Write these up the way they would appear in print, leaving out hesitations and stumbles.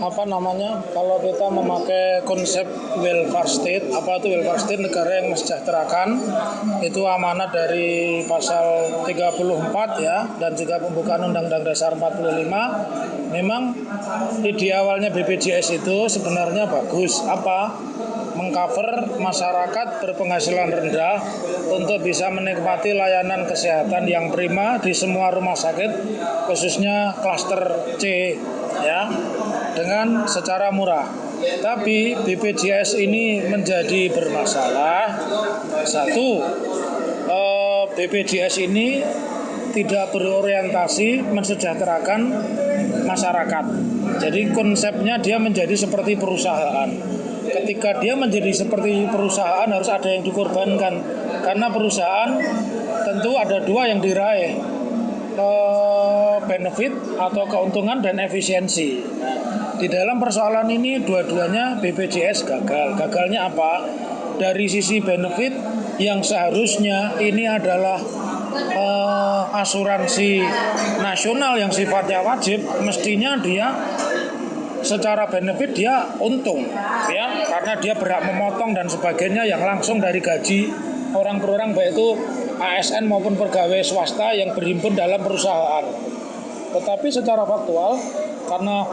apa namanya, kalau kita memakai konsep welfare state, apa itu welfare state, negara yang mesejahterakan, itu amanat dari pasal 34 ya, dan juga pembukaan Undang-Undang Dasar 45. Memang ide awalnya BPJS itu sebenarnya bagus, apa? Mengcover masyarakat berpenghasilan rendah untuk bisa menikmati layanan kesehatan yang prima di semua rumah sakit, khususnya klaster C ya, dengan secara murah. Tapi BPJS ini menjadi bermasalah. Satu, BPJS ini tidak berorientasi mensejahterakan masyarakat. Jadi konsepnya dia menjadi seperti perusahaan. Ketika dia menjadi seperti perusahaan harus ada yang dikorbankan, karena perusahaan tentu ada dua yang diraih, benefit atau keuntungan dan efisiensi. Di dalam persoalan ini dua-duanya BPJS gagal. Gagalnya apa? Dari sisi benefit yang seharusnya ini adalah asuransi nasional yang sifatnya wajib, mestinya dia secara benefit dia untung ya, karena dia berhak memotong dan sebagainya yang langsung dari gaji orang per orang, baik itu ASN maupun pegawai swasta yang berhimpun dalam perusahaan. Tetapi secara faktual, karena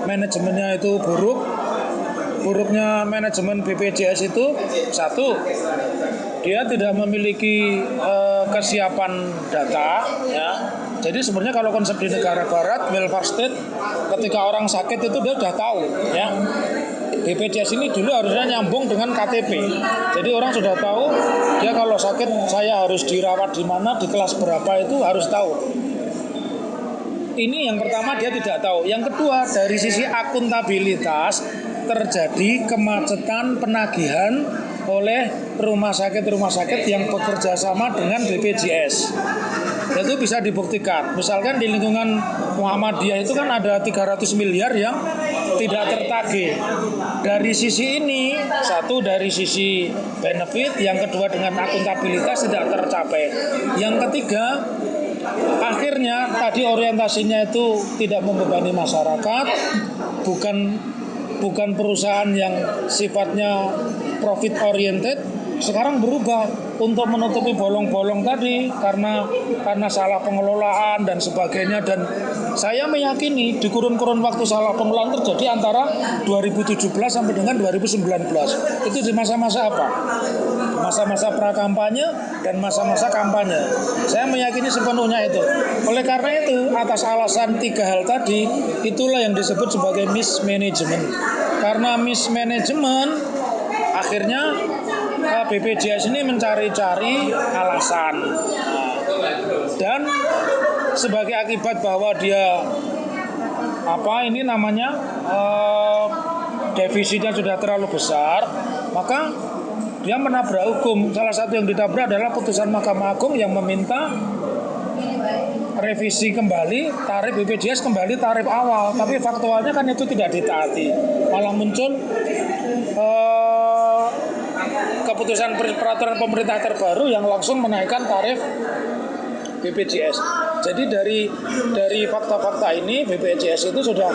manajemennya itu buruknya manajemen BPJS itu, satu, dia tidak memiliki kesiapan data ya. Jadi sebenarnya kalau konsep di negara barat welfare state, ketika orang sakit itu dia sudah tahu ya. BPJS ini dulu harusnya nyambung dengan KTP. Jadi orang sudah tahu dia kalau sakit saya harus dirawat di mana, di kelas berapa, itu harus tahu. Ini yang pertama, dia tidak tahu. Yang kedua, dari sisi akuntabilitas terjadi kemacetan penagihan oleh rumah sakit yang bekerja sama dengan BPJS. Itu bisa dibuktikan. Misalkan di lingkungan Muhammadiyah itu kan ada 300 miliar yang tidak tertagih. Dari sisi ini, satu dari sisi benefit, yang kedua dengan akuntabilitas tidak tercapai. Yang ketiga, akhirnya tadi orientasinya itu tidak membebani masyarakat, bukan perusahaan yang sifatnya profit oriented. Sekarang berubah untuk menutupi bolong-bolong tadi karena salah pengelolaan dan sebagainya. Dan saya meyakini di kurun-kurun waktu salah pengelolaan terjadi antara 2017 sampai dengan 2019. Itu di masa-masa apa? Masa-masa pra-kampanye dan masa-masa kampanye. Saya meyakini sepenuhnya itu. Oleh karena itu, atas alasan 3 hal tadi, itulah yang disebut sebagai mismanagement. Karena mismanagement, akhirnya BPJS ini mencari-cari alasan. Dan sebagai akibat bahwa dia defisitnya sudah terlalu besar, maka dia menabrak hukum. Salah satu yang ditabrak adalah putusan Mahkamah Agung yang meminta revisi kembali tarif BPJS, kembali tarif awal. Tapi faktualnya kan itu tidak ditaati. Malah muncul keputusan peraturan pemerintah terbaru yang langsung menaikkan tarif BPJS. Jadi dari fakta-fakta ini BPJS itu sudah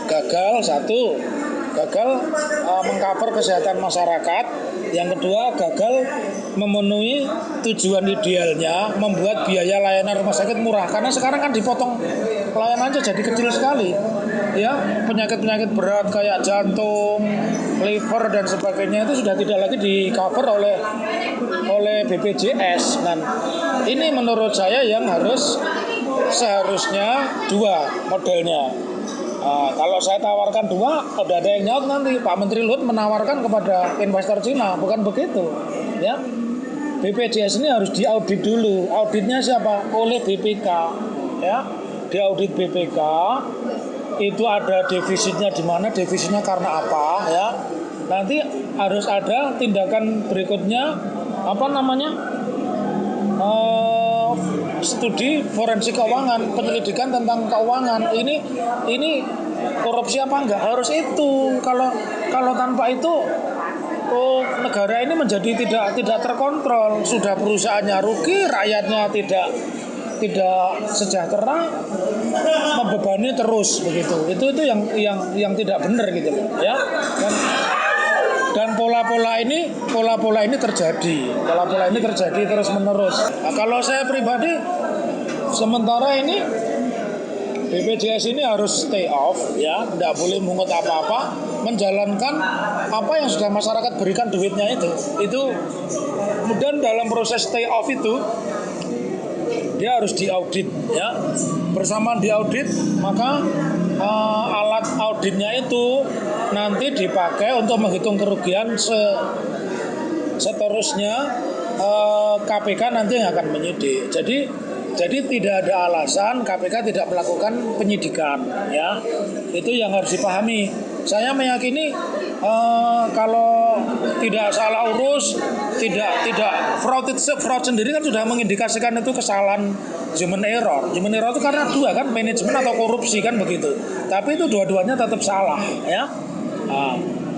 gagal. Satu, gagal mengcover kesehatan masyarakat. Yang kedua, gagal memenuhi tujuan idealnya, membuat biaya layanan rumah sakit murah. Karena sekarang kan dipotong layanannya jadi kecil sekali. Ya, penyakit-penyakit berat kayak jantung, liver dan sebagainya itu sudah tidak lagi di-cover oleh BPJS. Dan ini menurut saya yang seharusnya dua modelnya. Kalau saya tawarkan dua, udah ada yang nyaut nanti Pak Menteri Luhut menawarkan kepada investor Cina, bukan begitu, ya. BPJS ini harus diaudit dulu. Auditnya siapa? Oleh BPK, ya. Diaudit BPK, itu ada defisitnya di mana, defisitnya karena apa, ya. Nanti harus ada tindakan berikutnya, studi forensik keuangan, penyelidikan tentang keuangan. Ini korupsi apa enggak? Harus itu. Kalau tanpa itu, negara ini menjadi tidak terkontrol. Sudah perusahaannya rugi, rakyatnya tidak sejahtera, membebani terus begitu. Itu yang tidak benar gitu loh, ya. Dan pola-pola ini terjadi. Pola-pola ini terjadi terus-menerus. Nah, kalau saya pribadi sementara ini BPJS ini harus stay off, ya, tidak boleh mungut apa-apa, menjalankan apa yang sudah masyarakat berikan duitnya itu. Kemudian dalam proses stay off itu dia harus diaudit, ya. Bersamaan diaudit, maka alat auditnya itu nanti dipakai untuk menghitung kerugian seterusnya. KPK nanti yang akan menyidik. Jadi tidak ada alasan KPK tidak melakukan penyidikan, ya. Itu yang harus dipahami. Saya meyakini kalau tidak salah urus, tidak fraud sendiri kan sudah mengindikasikan itu kesalahan human error. Human error itu karena dua kan, manajemen atau korupsi kan begitu. Tapi itu dua-duanya tetap salah, ya.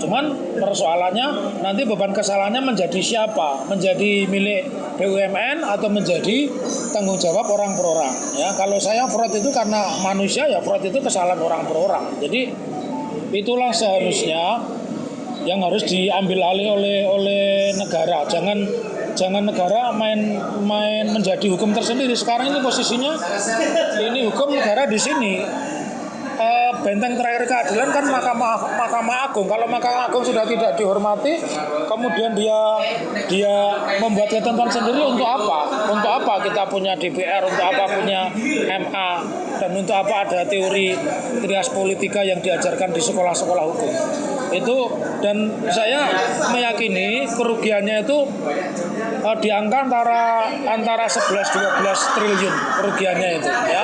Cuman persoalannya nanti beban kesalahannya menjadi siapa? Menjadi milik BUMN atau menjadi tanggung jawab orang per orang, ya. Kalau saya fraud itu karena manusia, ya fraud itu kesalahan orang per orang. Jadi itulah seharusnya yang harus diambil alih oleh negara. Jangan negara main menjadi hukum tersendiri. Sekarang ini posisinya ini hukum negara di sini. Benteng terakhir keadilan kan Mahkamah Agung. Kalau Mahkamah Agung sudah tidak dihormati, kemudian dia membuat ketentuan sendiri, untuk apa? Untuk apa kita punya DPR? Untuk apa punya MA? Dan untuk apa ada teori trias politika yang diajarkan di sekolah-sekolah hukum? Itu, dan saya meyakini kerugiannya itu di angka antara 11-12 triliun kerugiannya itu, ya.